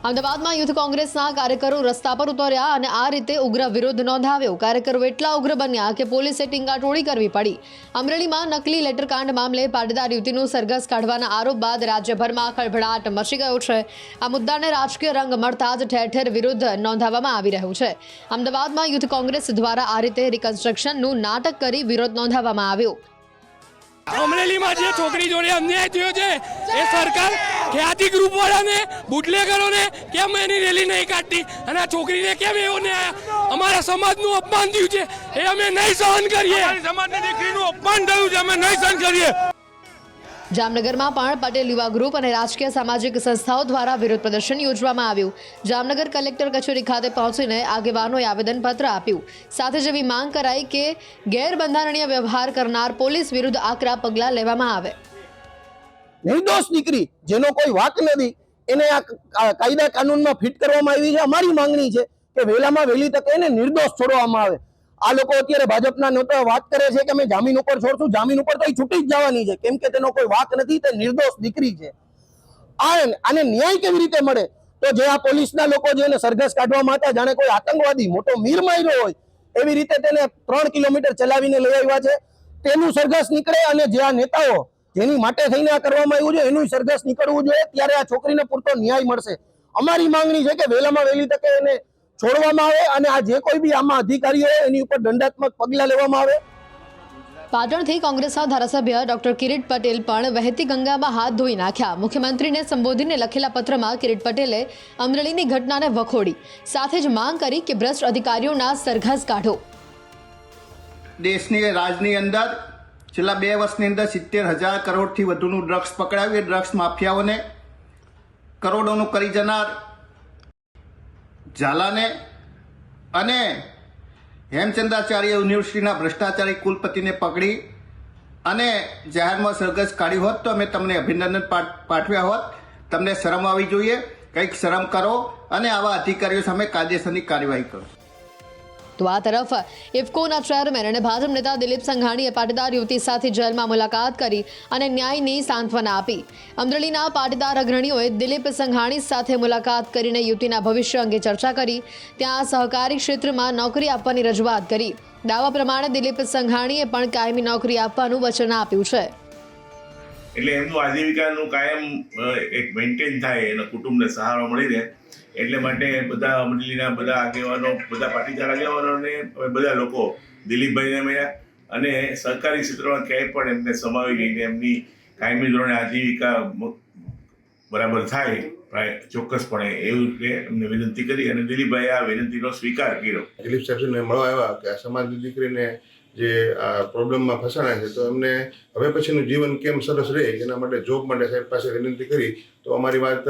અમદાવાદમાં યુથ કોંગ્રેસના કાર્યકરો રસ્તા પર ઉતર્યા અને આ રીતે ઉગ્ર વિરોધ નોંધાવ્યો। કાર્યકરો એટલા ઉગ્ર બન્યા કે પોલીસે ટીંગાટોળી કરવી પડી। અમરેલીમાં નકલી લેટરકાંડ મામલે પાટીદાર યુવતીનું સરઘસ કાઢવાના આરોપ બાદ રાજ્યભરમાં ખળભળાટ મચી ગયો છે। આ મુદ્દાને રાજકીય રંગ મળતા જ ઠેર ઠેર વિરોધ નોંધાવવામાં આવી રહ્યો છે। અમદાવાદમાં યુથ કોંગ્રેસ દ્વારા આ રીતે રિકન્સ્ટ્રક્શનનું નાટક કરી વિરોધ નોંધાવવામાં આવ્યો। અમરેલીમાં જે છોકરી જોડે અન્યાય થયો છે એ સરકાર ખ્યાતિ ગ્રુપ વાળાને બુટલેગરોને કેમ એની રેલી નહીં કાઢતી અને આ છોકરીને કેમ એવો ન્યાય અમારા સમાજનું અપમાન થયું છે એ અમે નહીં સહન કરીએ। સમાજની દીકરીનું અપમાન થયું છે અમે નહીં સહન કરીએ। જામનગરમાં પણ પટેલ યુવા ગ્રુપ અને રાજકીય સામાજિક સંસ્થાઓ દ્વારા વિરોધ પ્રદર્શન યોજવામાં આવ્યું। જામનગર કલેક્ટર કચેરી ખાતે પહોંચીને આગેવાનોએ આવેદનપત્ર આપ્યું। સાથે જ એવી માંગ કરાઈ કે ગેરબંધારણીય વ્યવહાર કરનાર પોલીસ વિરુદ્ધ આકરા પગલાં લેવામાં આવે। નિર્દોષ દીકરી જેનો કોઈ વાક નથી એને આ કાયદા કાનૂનમાં ફિટ કરવામાં આવી છે। અમારી માંગણી છે કે વહેલામાં વહેલી તકે એને નિર્દોષ છોડવામાં આવે। આ લોકો અત્યારે ભાજપના નેતા વાત કરે છે કે અમે જામીન ઉપર છોડશું, જામીન ઉપર તો એ છૂટી જ જવાની છે કેમ કે તેનો કોઈ વાક નથી, તે નિર્દોષ દીકરી છે। આને ન્યાય કેવી રીતે મળે? તો જે આ પોલીસના લોકો જે એને સરઘસ કાઢવામાં હતા જાણે કોઈ આતંકવાદી મોટો મીર માર્યો હોય એવી રીતે તેને 3 કિલોમીટર ચલાવીને લઈ આવ્યા છે। તેનું સરઘસ નીકળે અને જે આ નેતાઓ જેની માટે થઈને આ કરવામાં આવ્યું છે એનું સરઘસ નીકળવું જોઈએ, ત્યારે આ છોકરીને પૂરતો ન્યાય મળશે। અમારી માંગણી છે કે વહેલામાં વહેલી તકે એને છોડવામાં આવે અને આ જે કોઈ બી આમાં અધિકારીઓ હોય એની ઉપર દંડાત્મક પગલાં લેવામાં આવે। પાટણથી કોંગ્રેસના ધારાસભ્ય ડોક્ટર કિરીટ પટેલ પણ વહેતી ગંગામાં હાથ ધોઈ નાખ્યા। મુખ્યમંત્રીને સંબોધીને લખેલા પત્રમાં કિરીટ પટેલે અમરેલીની ઘટનાને વખોડી, સાથે જ માંગ કરી કે ભ્રષ્ટ અધિકારીઓના સરઘસ કાઢો। દેશની રાજની અંદર છેલ્લા 2 વર્ષની અંદર 70,000 કરોડથી વધુનું ડ્રગ્સ પકડાયું। એ ડ્રગ્સ માફિયાઓને કરોડોનું કરી જનાર ઝાલાને અને હેમચંદ્રાચાર્ય યુનિવર્સિટીના ભ્રષ્ટાચારી કુલપતિને પકડી અને જાહેરમાં સરઘસ કાઢ્યું હોત તો અમે તમને અભિનંદન પાઠવ્યા હોત। તમને શરમ આવવી જોઈએ, કંઈક શરમ કરો અને આવા અધિકારીઓ સામે કાયદેસરની કાર્યવાહી કરો। તો આ તરફ ઇફકોના ચેરમેન અને ભાજપ નેતા દિલીપ સંઘાણીએ પાટીદાર યુવતી સાથે જેલમાં મુલાકાત કરી અને ન્યાયની સાંત્વના આપી। અમરેલીના પાટીદાર અગ્રણીઓએ દિલીપ સંઘાણી સાથે મુલાકાત કરીને યુવતીના ભવિષ્ય અંગે ચર્ચા કરી। ત્યાં સહકારી ક્ષેત્રમાં નોકરી આપવાની રજૂઆત કરી। દાવા પ્રમાણે દિલીપ સંઘાણીએ પણ કાયમી નોકરી આપવાનું વચન આપ્યું છે। એટલે એમનું આજીવિકાનું કાયમ એક મેન્ટેન થાય, એના કુટુંબને સહારો મળી રહે એટલે માટે બધા અમરેલીના બધા આગેવાનો, બધા પાટીદાર આગેવાનોને બધા લોકો દિલીપભાઈને મળ્યા અને સરકારી ક્ષેત્રમાં ક્યાંય પણ એમને સમાવી લઈને એમની કાયમી ધોરણે આજીવિકા બરાબર થાય ચોક્કસપણે એવું એમને વિનંતી કરી અને દિલીપભાઈએ આ વિનંતીનો સ્વીકાર કર્યો। દિલીપ સાહેબને મળવા આવ્યા કે આ સમાજની દીકરીને જે આ પ્રોબ્લેમમાં ફસાણા છે તો એમને હવે પછીનું જીવન કેમ સરસ રહે એના માટે જોબ માટે સાહેબ પાસે વિનંતી કરી તો અમારી વાત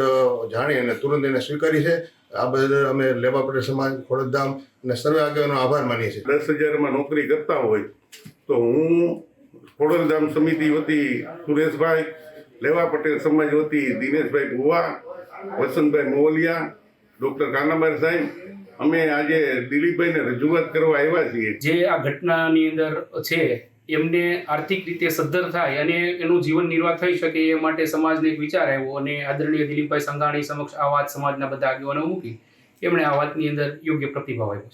જાણી અને તુરંત એને સ્વીકારી છે। આ બદલ અમે લેવા પટેલ સમાજ, ખોડલધામ અને સર્વે આગેવાનો આભાર માનીએ છીએ। 10,000માં નોકરી કરતા હોય તો હું ખોડલધામ સમિતિ વતી સુરેશભાઈ, લેવા પટેલ સમાજ વતી દિનેશભાઈ ભુવા, વસંતભાઈ મોવલિયા, ડૉક્ટર કાનાબાઈ સાહેબ અમે આજે દિલીપભાઈને રજૂઆત કરવા આવ્યા છીએ। જે આ ઘટનાની અંદર છે એમને આર્થિક રીતે સદ્ધર થાય અને એનું જીવન નિર્વાહ થઈ શકે એ માટે સમાજને એક વિચાર આવ્યો અને આદરણીય દિલીપભાઈ સંઘાણી સમક્ષ આ વાત સમાજના બધા આગેવાનો મૂકી એમણે આ વાતની અંદર યોગ્ય પ્રતિભાવ આપ્યો છે।